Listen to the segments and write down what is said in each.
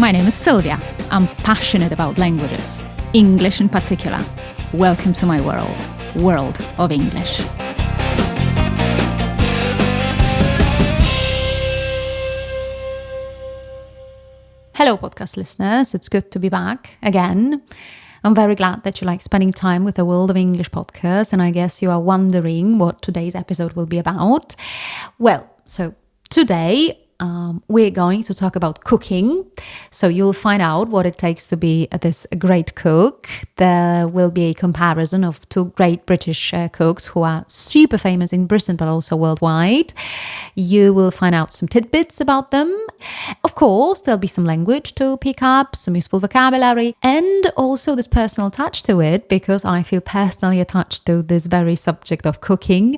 My name is Sylvia. I'm passionate about languages, English in particular. Welcome to my world of English. Hello, podcast listeners. It's good to be back again. I'm very glad that you like spending time with the World of English podcast, and I guess you are wondering what today's episode will be about. Well, so today we're going to talk about cooking. So you'll find out what it takes to be this great cook. There will be a comparison of two great British cooks who are super famous in Britain but also worldwide. You will find out some tidbits about them. Of course, there'll be some language to pick up, some useful vocabulary, and also this personal touch to it, because I feel personally attached to this very subject of cooking.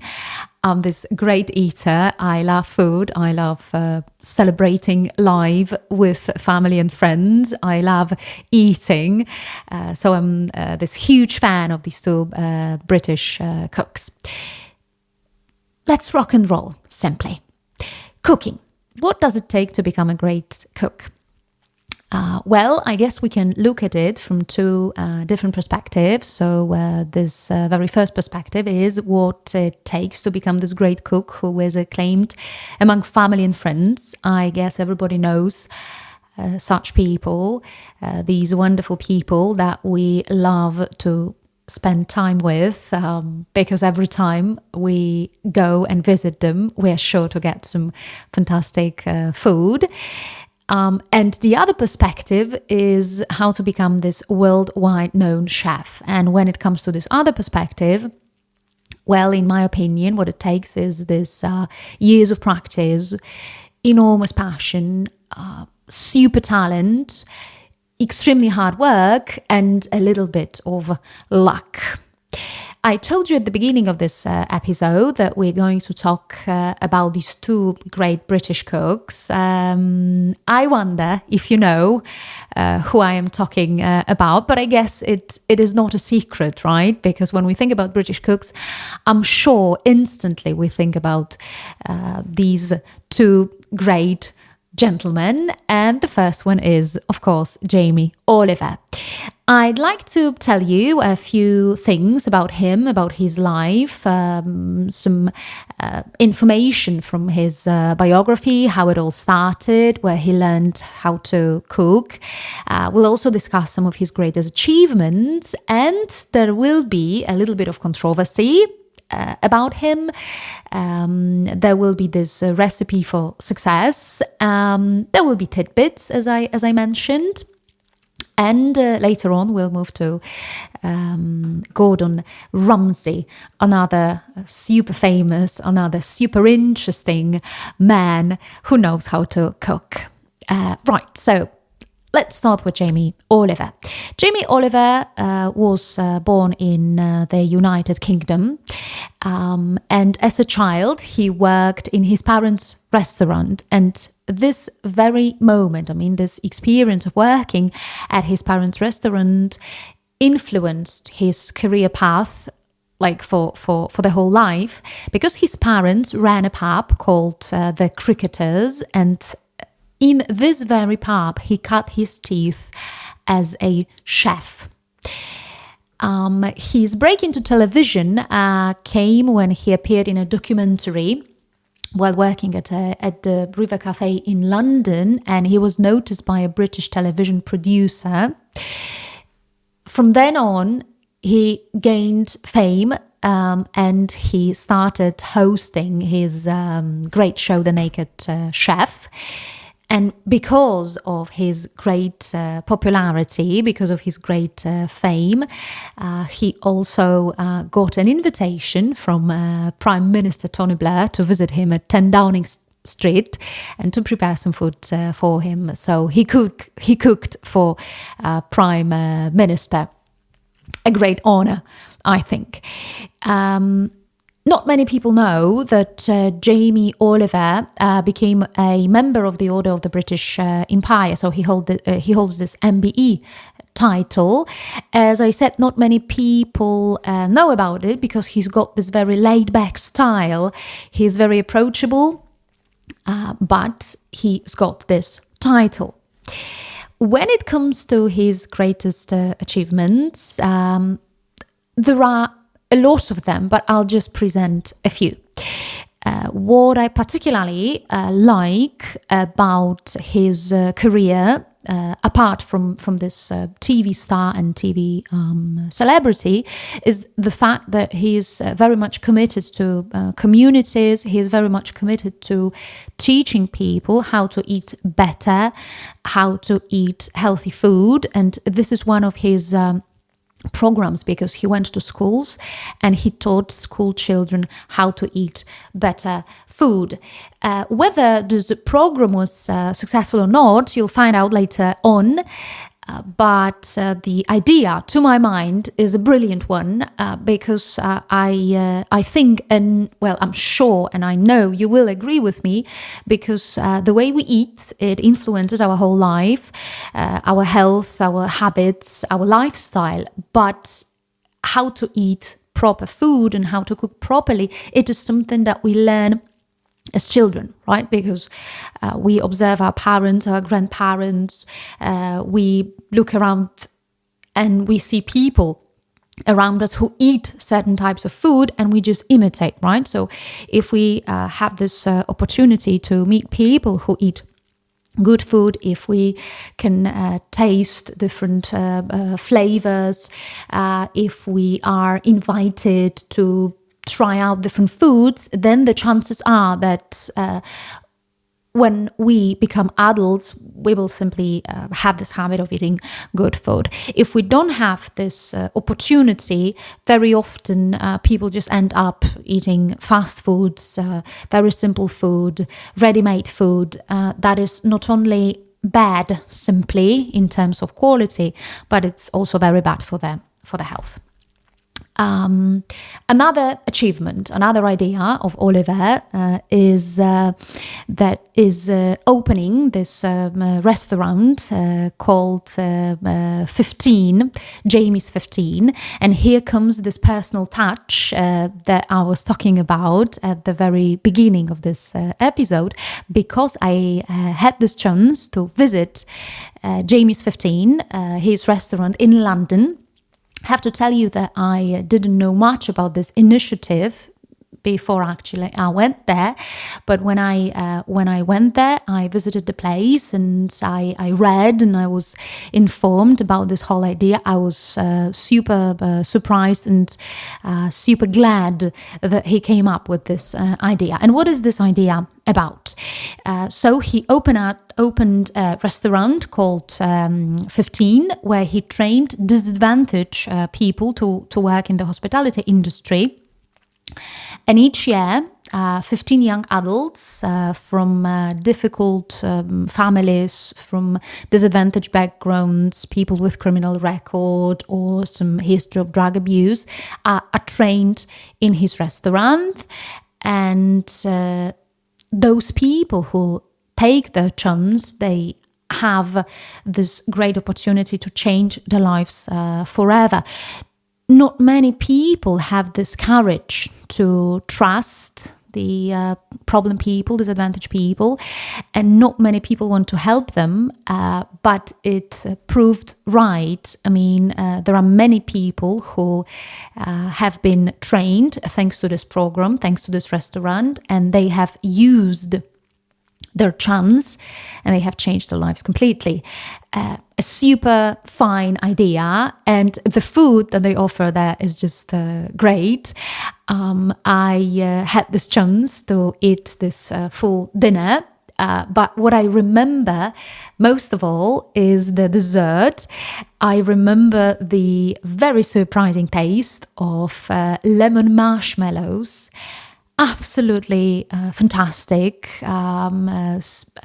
I'm this great eater. I love food. I love celebrating live with family and friends. I love eating. So I'm this huge fan of these two British cooks. Let's rock and roll, simply. Cooking. What does it take to become a great cook? Well, I guess we can look at it from two different perspectives. So this very first perspective is what it takes to become this great cook who is acclaimed among family and friends. I guess everybody knows such people, these wonderful people that we love to spend time with, because every time we go and visit them, we're sure to get some fantastic food. And the other perspective is how to become this worldwide known chef. And when it comes to this other perspective, well, in my opinion, what it takes is this years of practice, enormous passion, super talent, extremely hard work, and a little bit of luck. I told you at the beginning of this episode that we're going to talk about these two great British cooks. I wonder if you know who I am talking about, but I guess it is not a secret, right? Because when we think about British cooks, I'm sure instantly we think about these two great gentlemen, and the first one is, of course, Jamie Oliver. I'd like to tell you a few things about him, about his life, some information from his biography, how it all started, where he learned how to cook. We'll also discuss some of his greatest achievements, and there will be a little bit of controversy about him. There will be this recipe for success. There will be tidbits, as I mentioned. And later on, we'll move to Gordon Ramsey, another super famous, another super interesting man who knows how to cook. Right, so let's start with Jamie Oliver. Jamie Oliver was born in the United Kingdom. And as a child, he worked in his parents' restaurant. And this very moment, this experience of working at his parents' restaurant influenced his career path, like for the whole life, because his parents ran a pub called the Cricketers, and in this very pub, he cut his teeth as a chef. His break into television came when he appeared in a documentary while working at the River Cafe in London, and he was noticed by a British television producer. From then on, he gained fame, and he started hosting his great show, The Naked Chef. And because of his great popularity, because of his great fame, he also got an invitation from Prime Minister Tony Blair to visit him at 10 Downing Street and to prepare some food for him. So he cooked for Prime Minister. A great honor, I think. Not many people know that Jamie Oliver became a member of the Order of the British Empire. So he holds this MBE title. As I said, not many people know about it because he's got this very laid-back style. He's very approachable, but he's got this title. When it comes to his greatest achievements, there are a lot of them, but I'll just present a few. What I particularly like about his career, apart from this TV star and TV celebrity, is the fact that he is very much committed to communities. He is very much committed to teaching people how to eat better, how to eat healthy food. And this is one of his programs, because he went to schools and he taught school children how to eat better food. Whether this program was successful or not, you'll find out later on. But the idea, to my mind, is a brilliant one, because I think, and well, I'm sure, and I know you will agree with me, because the way we eat, it influences our whole life, our health, our habits, our lifestyle. But how to eat proper food and how to cook properly, it is something that we learn as children, right? Because we observe our parents, our grandparents, we look around and we see people around us who eat certain types of food, and we just imitate, right? So if we have this opportunity to meet people who eat good food, if we can taste different flavors, if we are invited to try out different foods, then the chances are that when we become adults, we will simply have this habit of eating good food. If we don't have this opportunity, very often people just end up eating fast foods, very simple food, ready-made food. That is not only bad simply in terms of quality, but it's also very bad for the health. Another achievement, another idea of Oliver is opening this restaurant called 15, Jamie's 15. And here comes this personal touch that I was talking about at the very beginning of this episode, because I had this chance to visit Jamie's 15, his restaurant in London. I have to tell you that I didn't know much about this initiative before actually I went there. But when I went there, I visited the place and I read and I was informed about this whole idea. I was super surprised and super glad that he came up with this idea. And what is this idea about? So he opened a restaurant called 15, where he trained disadvantaged people to work in the hospitality industry. And each year, 15 young adults from difficult families, from disadvantaged backgrounds, people with criminal record or some history of drug abuse, are trained in his restaurant. And those people who take their chance, they have this great opportunity to change their lives forever. Not many people have this courage to trust the problem people, disadvantaged people, and not many people want to help them, but it proved right. I mean, there are many people who have been trained thanks to this program, thanks to this restaurant, and they have used their chance and they have changed their lives completely. A super fine idea, and the food that they offer there is just great. I had this chance to eat this full dinner, but what I remember most of all is the dessert. I remember the very surprising taste of lemon marshmallows. Absolutely fantastic,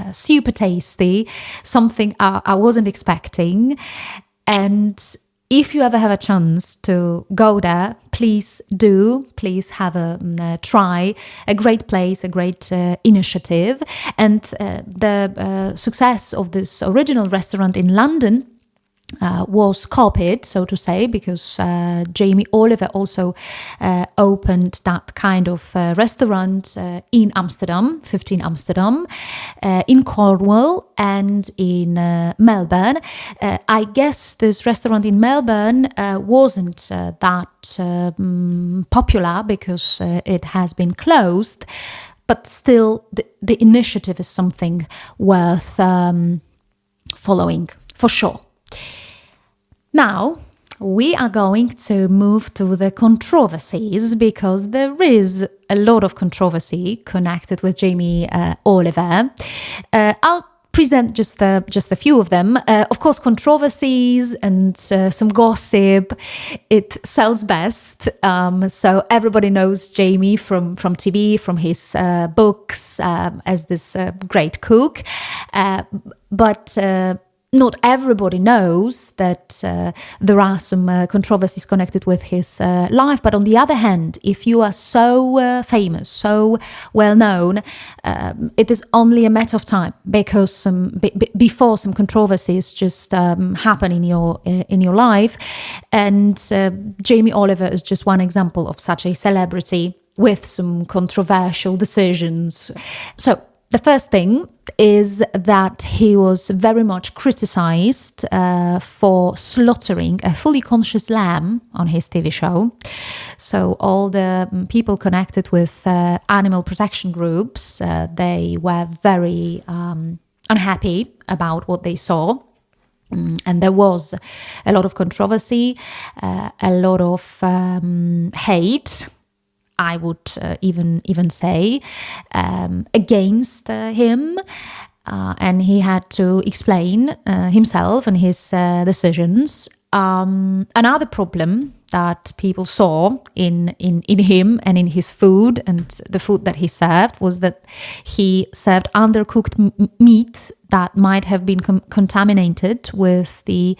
super tasty, something I wasn't expecting. And if you ever have a chance to go there, please do. Please have a try. A great place, a great initiative. And the success of this original restaurant in London was copied, so to say, because Jamie Oliver also opened that kind of restaurant in Amsterdam, 15 Amsterdam, in Cornwall and in Melbourne. I guess this restaurant in Melbourne wasn't that popular because it has been closed, but still the initiative is something worth following for sure. Now, we are going to move to the controversies because there is a lot of controversy connected with Jamie Oliver. I'll present just a few of them. Of course, controversies and some gossip, it sells best. So everybody knows Jamie from TV, from his books as this great cook. But not everybody knows that there are some controversies connected with his life. But on the other hand, if you are so famous, so well known, it is only a matter of time because before some controversies just happen in your life. And Jamie Oliver is just one example of such a celebrity with some controversial decisions. So the first thing is that he was very much criticized for slaughtering a fully conscious lamb on his TV show. So all the people connected with animal protection groups, they were very unhappy about what they saw. And there was a lot of controversy, a lot of hate, I would even say, against him. And he had to explain himself and his decisions. Another problem that people saw in him and in his food and the food that he served was that he served undercooked meat that might have been contaminated with the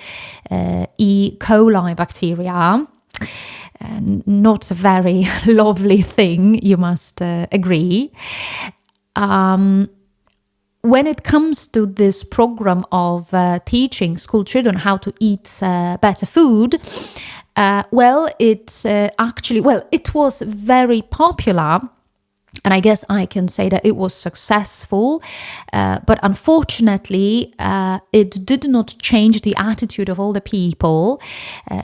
E. coli bacteria. Not a very lovely thing, you must agree. When it comes to this program of teaching school children how to eat better food, it was very popular. And I guess I can say that it was successful, but unfortunately, it did not change the attitude of all the people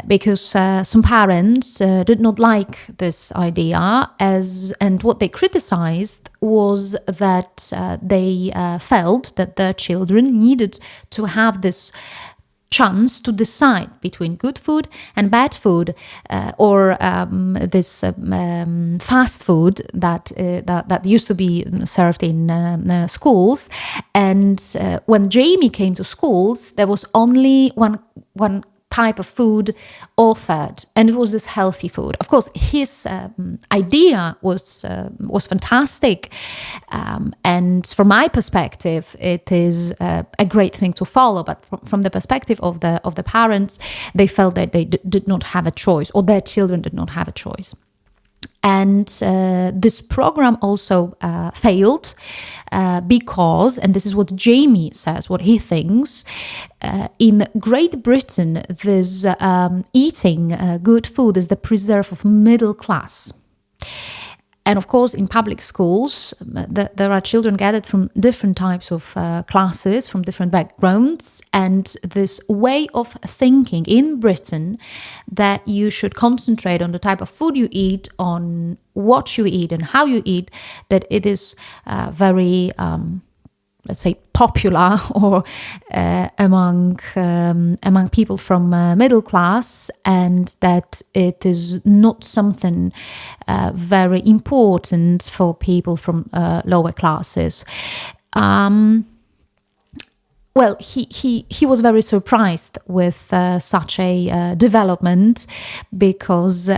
because some parents did not like this idea. And what they criticized was that they felt that their children needed to have this chance to decide between good food and bad food, or this fast food that used to be served in schools. And when Jamie came to schools, there was only one type of food offered, and it was this healthy food. Of course, his idea was fantastic, and from my perspective, it is a great thing to follow. But from the perspective of the parents, they felt that they did not have a choice, or their children did not have a choice. And this program also failed because, and this is what Jamie says, what he thinks, in Great Britain, this eating good food is the preserve of middle class. And of course, in public schools, there are children gathered from different types of classes, from different backgrounds. And this way of thinking in Britain that you should concentrate on the type of food you eat, on what you eat and how you eat, that it is very, let's say, popular or among people from middle class, and that it is not something very important for people from lower classes. Well, he was very surprised with such a development, because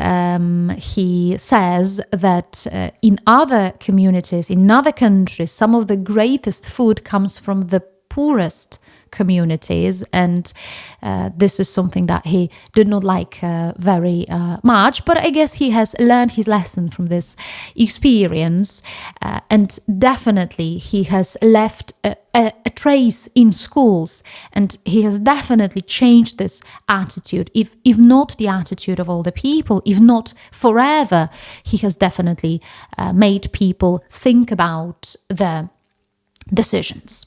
he says that in other communities, in other countries, some of the greatest food comes from the poorest communities, and this is something that he did not like very much, but I guess he has learned his lesson from this experience, and definitely he has left a trace in schools, and he has definitely changed this attitude, if not the attitude of all the people, if not forever, he has definitely made people think about their decisions.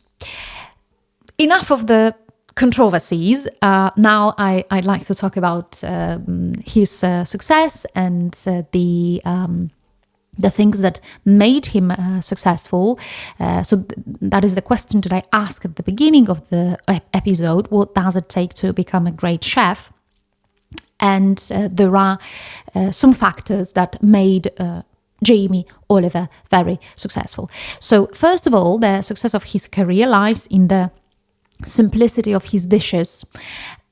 Enough of the controversies. Now I'd like to talk about his success and the things that made him successful. So that is the question that I asked at the beginning of the episode. What does it take to become a great chef? And there are some factors that made Jamie Oliver very successful. So first of all, the success of his career lies in the simplicity of his dishes,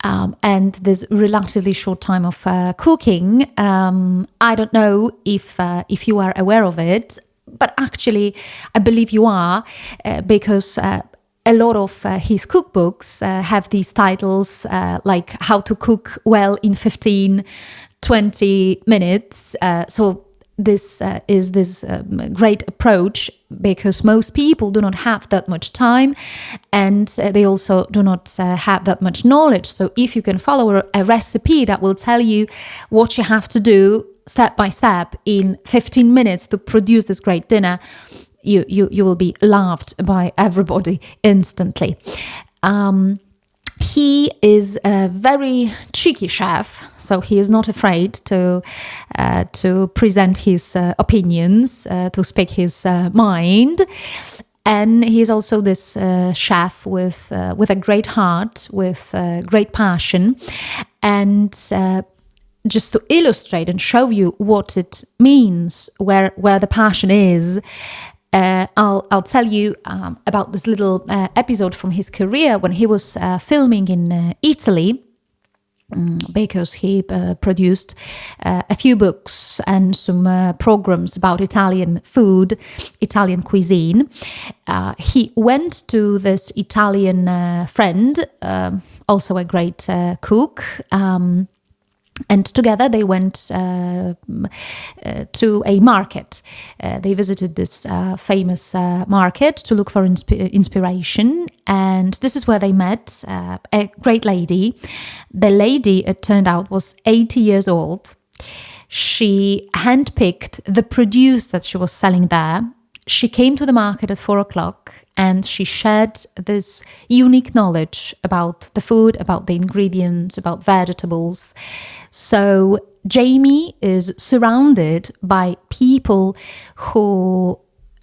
and this relatively short time of cooking. I don't know if you are aware of it, but actually I believe you are, because a lot of his cookbooks have these titles like how to cook well in 15-20 minutes. So this is this great approach, because most people do not have that much time, and they also do not have that much knowledge. So if you can follow a recipe that will tell you what you have to do step by step in 15 minutes to produce this great dinner, you will be loved by everybody instantly. He is a very cheeky chef, so he is not afraid to present his opinions, to speak his mind, and he is also this chef with a great heart, with great passion, and just to illustrate and show you what it means, where the passion is. I'll tell you about this little episode from his career when he was filming in Italy, because he produced a few books and some programs about Italian food, Italian cuisine. He went to this Italian friend, also a great cook, and together they went to a market. They visited this famous market to look for inspiration. And this is where they met a great lady. The lady, it turned out, was 80 years old. She handpicked the produce that she was selling there. She came to the market at 4:00, and she shared this unique knowledge about the food, about the ingredients, about vegetables. So Jamie is surrounded by people who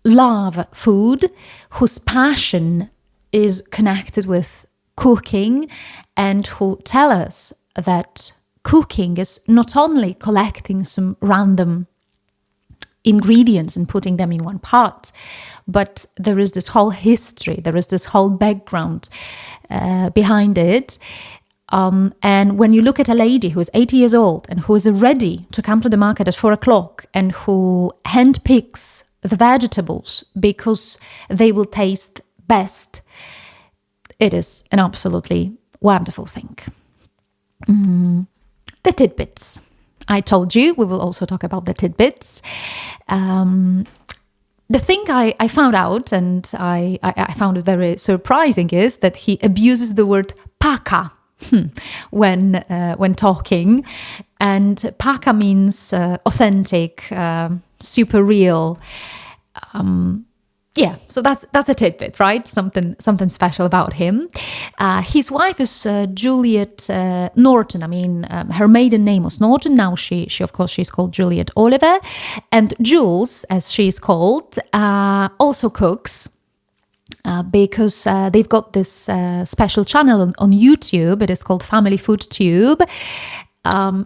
love food, whose passion is connected with cooking, and who tell us that cooking is not only collecting some random ingredients and putting them in one pot, but there is this whole history, there is this whole background behind it. And when you look at a lady who is 80 years old and who is ready to come to the market at 4:00 and who handpicks the vegetables because they will taste best, it is an absolutely wonderful thing. The tidbits. I told you we will also talk about the tidbits. The thing I found out, and I found it very surprising, is that he abuses the word paka when talking. And paka means authentic, super real. Yeah, so that's a tidbit, right? Something special about him. His wife is Juliet Norton. I mean, her maiden name was Norton. Now she of course she's called Juliet Oliver, and Jules, as she's called, also cooks. Because they've got this special channel on YouTube. It is called Family Food Tube,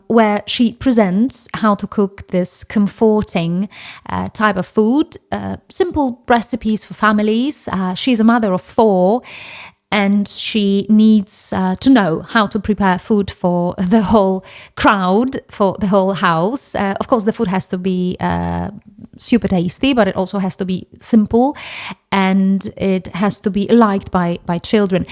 where she presents how to cook this comforting type of food, simple recipes for families. She's a mother of 4, and she needs to know how to prepare food for the whole crowd, for the whole house. Of course, the food has to be super tasty, but it also has to be simple, and it has to be liked by children.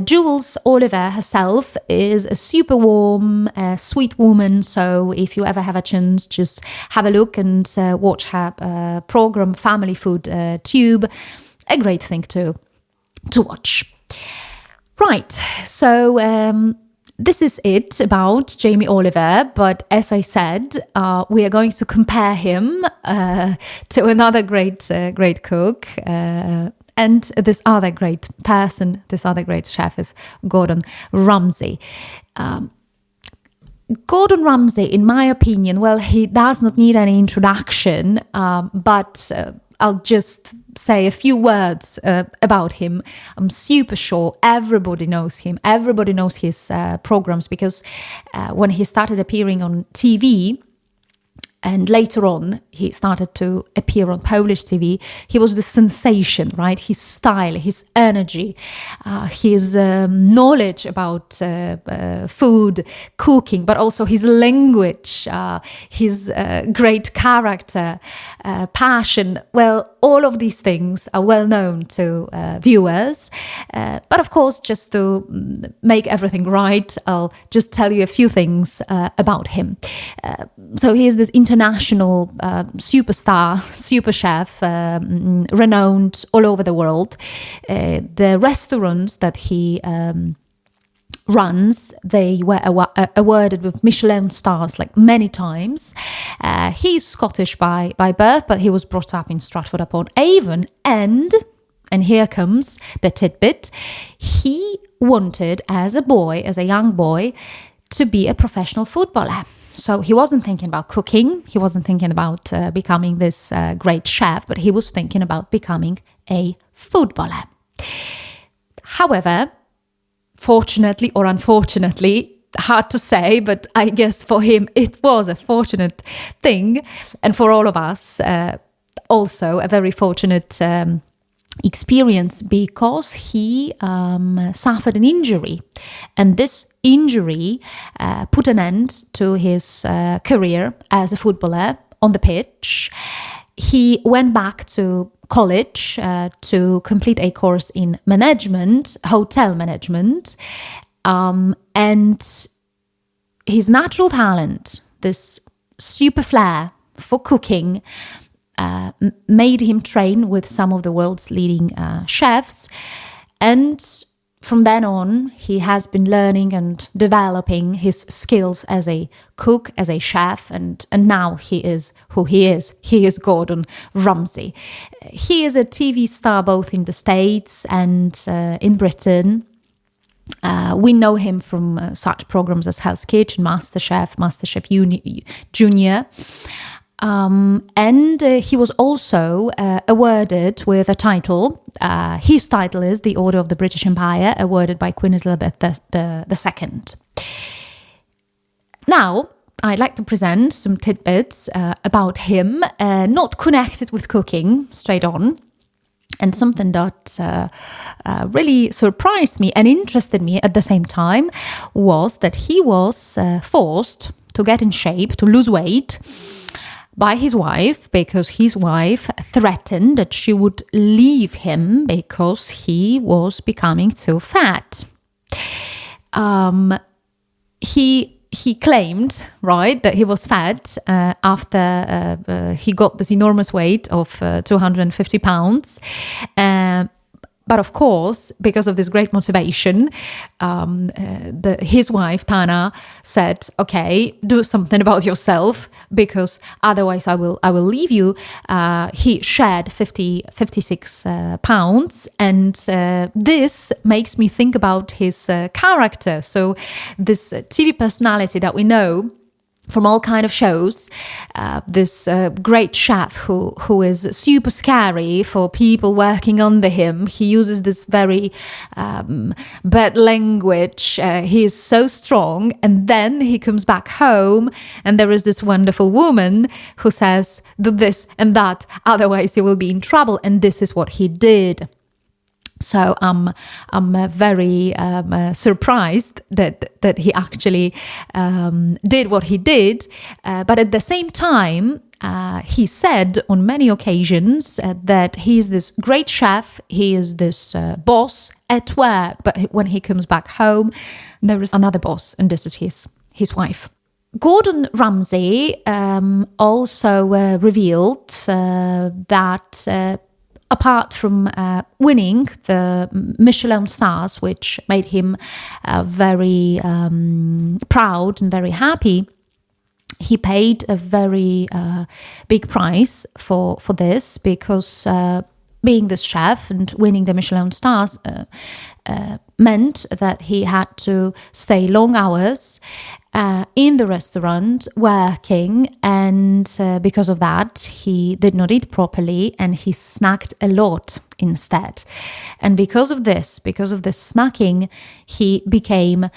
Jules Oliver herself is a super warm, sweet woman. So if you ever have a chance, just have a look and watch her program, Family Food Tube. A great thing to watch. Right, so this is it about Jamie Oliver, but as I said, we are going to compare him to another great cook, and this other great person, this other great chef is Gordon Ramsay. Gordon Ramsay, in my opinion, well, he does not need any introduction, but I'll just say a few words about him. I'm super sure everybody knows him. Everybody knows his programs, because when he started appearing on TV, and later on, he started to appear on Polish TV. He was the sensation, right? His style, his energy, his knowledge about food, cooking, but also his language, his great character, passion. Well, all of these things are well known to viewers. But of course, just to make everything right, I'll just tell you a few things about him. So he is this international superstar, super chef, renowned all over the world. The restaurants that he runs, they were awarded with Michelin stars like many times. He's Scottish by birth, but he was brought up in Stratford-upon-Avon, and here comes the tidbit, he wanted as a young boy, to be a professional footballer. So he wasn't thinking about cooking, he wasn't thinking about becoming this great chef, but he was thinking about becoming a footballer. However, fortunately or unfortunately, hard to say, but I guess for him it was a fortunate thing, and for all of us also a very fortunate experience, because he suffered an injury, and this injury put an end to his career as a footballer on the pitch. He went back to college to complete a course in management, hotel management, and his natural talent, this super flair for cooking, made him train with some of the world's leading chefs, and from then on, he has been learning and developing his skills as a cook, as a chef, and now he is who he is. He is Gordon Ramsay. He is a TV star both in the States and in Britain. We know him from such programs as Hell's Kitchen, MasterChef Junior. And he was also awarded with a title. His title is the Order of the British Empire, awarded by Queen Elizabeth II. Now, I'd like to present some tidbits about him, not connected with cooking, straight on. And something that really surprised me and interested me at the same time was that he was forced to get in shape, to lose weight, by his wife, because his wife threatened that she would leave him because he was becoming too fat. He claimed, right, that he was fat after he got this enormous weight of 250 pounds. But of course, because of this great motivation, his wife, Tana, said, okay, do something about yourself, because otherwise I will leave you. He shed 56 pounds, and this makes me think about his character. So this TV personality that we know from all kind of shows, this great chef who is super scary for people working under him. He uses this very bad language. He is so strong, and then he comes back home, and there is this wonderful woman who says, do this and that, otherwise you will be in trouble. And this is what he did. So I'm very surprised that he actually did what he did. But at the same time, He said on many occasions that he is this great chef, he is this boss at work, but when he comes back home, there is another boss, and this is his wife. Gordon Ramsay also revealed that apart from winning the Michelin stars, which made him very proud and very happy, he paid a very big price for this, because being this chef and winning the Michelin stars meant that he had to stay long hours in the restaurant working, and because of that he did not eat properly and he snacked a lot instead. And because of this snacking, he became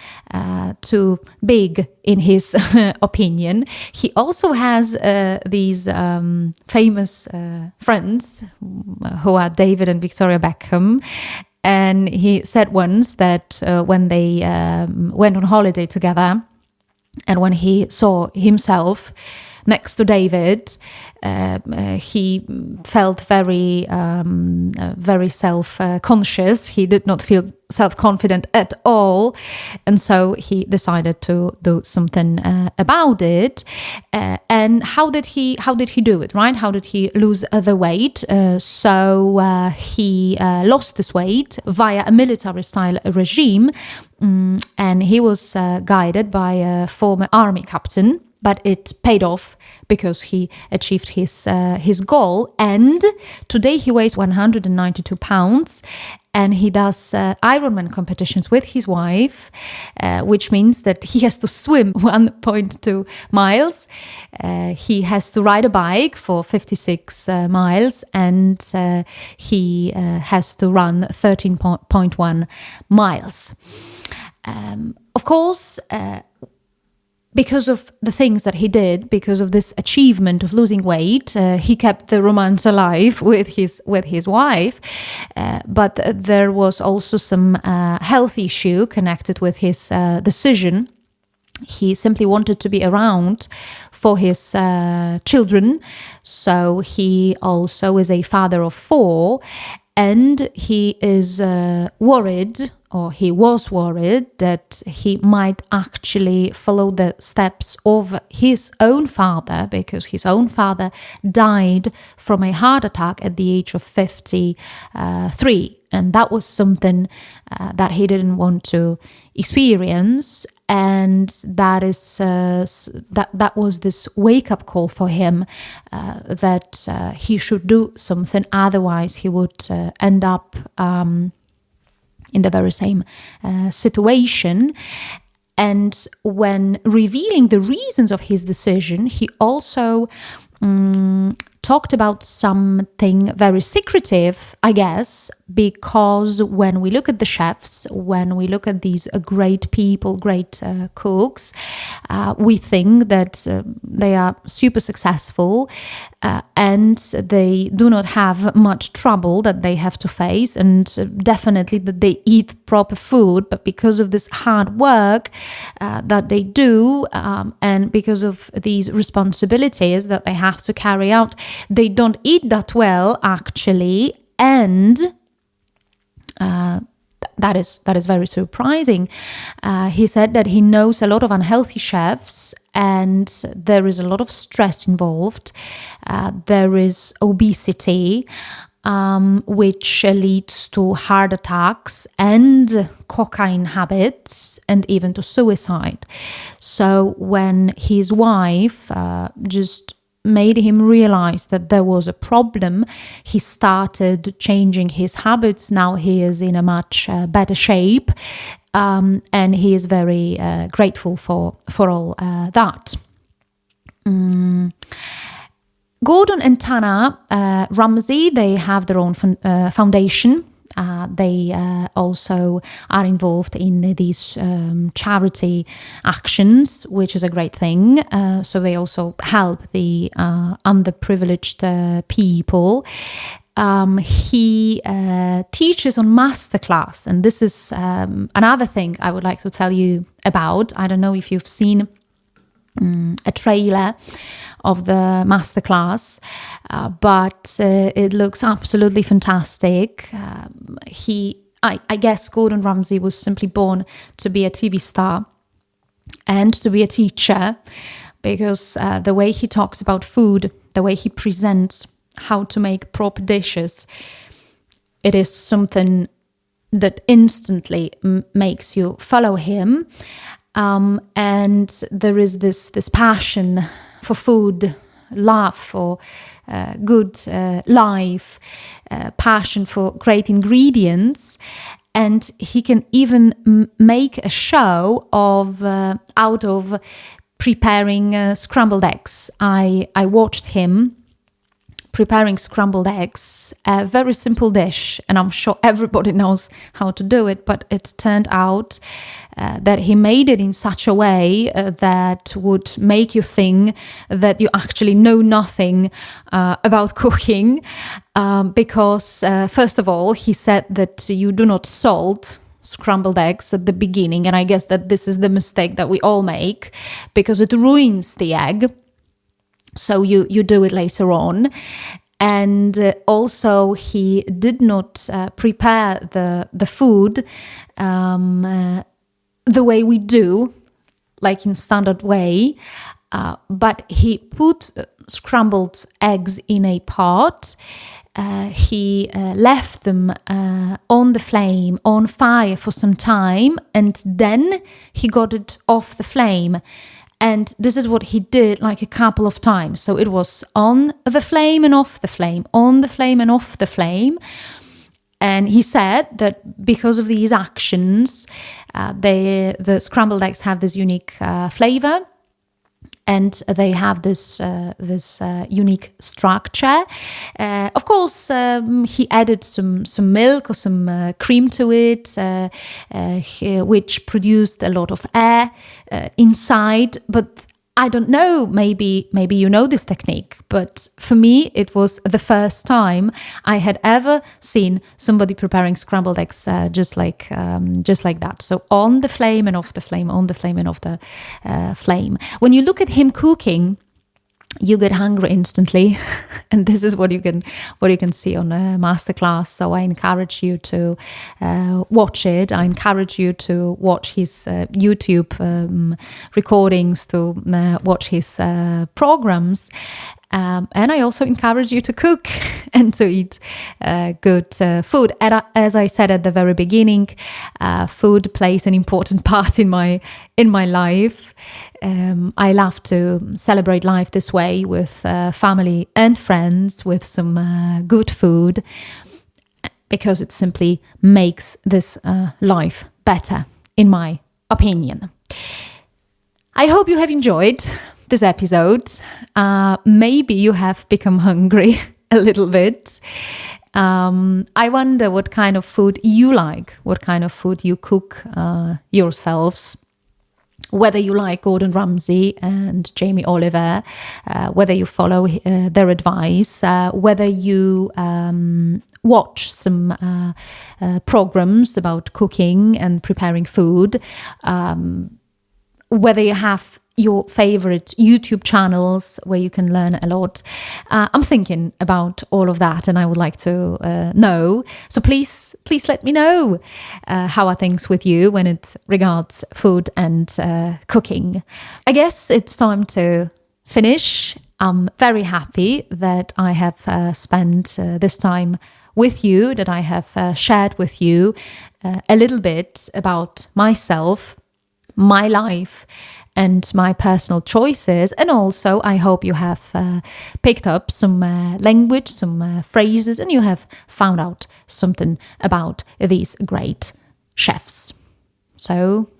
too big in his opinion. He also has these famous friends who are David and Victoria Beckham. And he said once that when they went on holiday together, and when he saw himself next to David, he felt very self-conscious. He did not feel self-confident at all, and so he decided to do something about it. And how did he do it? Right? How did he lose the weight? So he lost this weight via a military-style regime, and he was guided by a former army captain. But it paid off because he achieved his goal. And today he weighs 192 pounds, and he does Ironman competitions with his wife, which means that he has to swim 1.2 miles. He has to ride a bike for 56 miles, and he has to run 13.1 miles. Of course, because of the things that he did, because of this achievement of losing weight, he kept the romance alive with his wife. But there was also some health issue connected with his decision. He simply wanted to be around for his children. So he also is a father of 4, and he is worried, or he was worried, that he might actually follow the steps of his own father, because his own father died from a heart attack at the age of 53. And that was something that he didn't want to experience. And that is that was this wake-up call for him, that he should do something, otherwise he would end up in the very same situation. And when revealing the reasons of his decision, he also talked about something very secretive, I guess, because when we look at the chefs, when we look at these great people, great cooks, we think that they are super successful and they do not have much trouble that they have to face, and definitely that they eat proper food. But because of this hard work that they do, and because of these responsibilities that they have to carry out, they don't eat that well, actually. And that is very surprising. He said that he knows a lot of unhealthy chefs, and there is a lot of stress involved. There is obesity, which leads to heart attacks and cocaine habits, and even to suicide. So when his wife just made him realize that there was a problem, he started changing his habits. Now he is in a much better shape, and he is very grateful for all that. Gordon and Tana Ramsey, they have their own foundation. They also are involved in these charity actions, which is a great thing. So they also help the underprivileged people. He teaches on masterclass, and this is another thing I would like to tell you about. I don't know if you've seen a trailer of the masterclass, but it looks absolutely fantastic. I guess Gordon Ramsay was simply born to be a TV star and to be a teacher, because the way he talks about food, the way he presents how to make proper dishes, it is something that instantly makes you follow him. And there is this passion for food, love for good life, passion for great ingredients. And he can even make a show of out of preparing scrambled eggs. I watched him preparing scrambled eggs, a very simple dish, and I'm sure everybody knows how to do it, but it turned out that he made it in such a way that would make you think that you actually know nothing about cooking, because first of all, he said that you do not salt scrambled eggs at the beginning, and I guess that this is the mistake that we all make, because it ruins the egg. So you do it later on. And also he did not prepare the food the way we do, like in standard way, but he put scrambled eggs in a pot. He left them on the flame, on fire for some time, and then he got it off the flame. And this is what he did like a couple of times. So it was on the flame and off the flame, on the flame and off the flame. And he said that because of these actions, the scrambled eggs have this unique flavor, and they have this unique structure. Of course, he added some milk or some cream to it, which produced a lot of air inside. But I don't know, maybe you know this technique, but for me, it was the first time I had ever seen somebody preparing scrambled eggs just like that. So on the flame and off the flame, on the flame and off the flame. When you look at him cooking, you get hungry instantly, and this is what you can see on a masterclass. So I encourage you to watch it. I encourage you to watch his YouTube recordings, to watch his programs. And I also encourage you to cook and to eat good food. And as I said at the very beginning, food plays an important part in my life. I love to celebrate life this way with family and friends, with some good food, because it simply makes this life better, in my opinion. I hope you have enjoyed this episode. Maybe you have become hungry a little bit. I wonder what kind of food you like, what kind of food you cook yourselves. Whether you like Gordon Ramsay and Jamie Oliver, whether you follow their advice, whether you watch some programs about cooking and preparing food, whether you have your favorite YouTube channels where you can learn a lot. I'm thinking about all of that, and I would like to know. So please let me know how are things with you when it regards food and cooking. I guess it's time to finish. I'm very happy that I have spent this time with you, that I have shared with you a little bit about myself, my life, and my personal choices. And also, I hope you have picked up some language, some phrases, and you have found out something about these great chefs. So,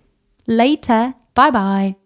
later. Bye-bye.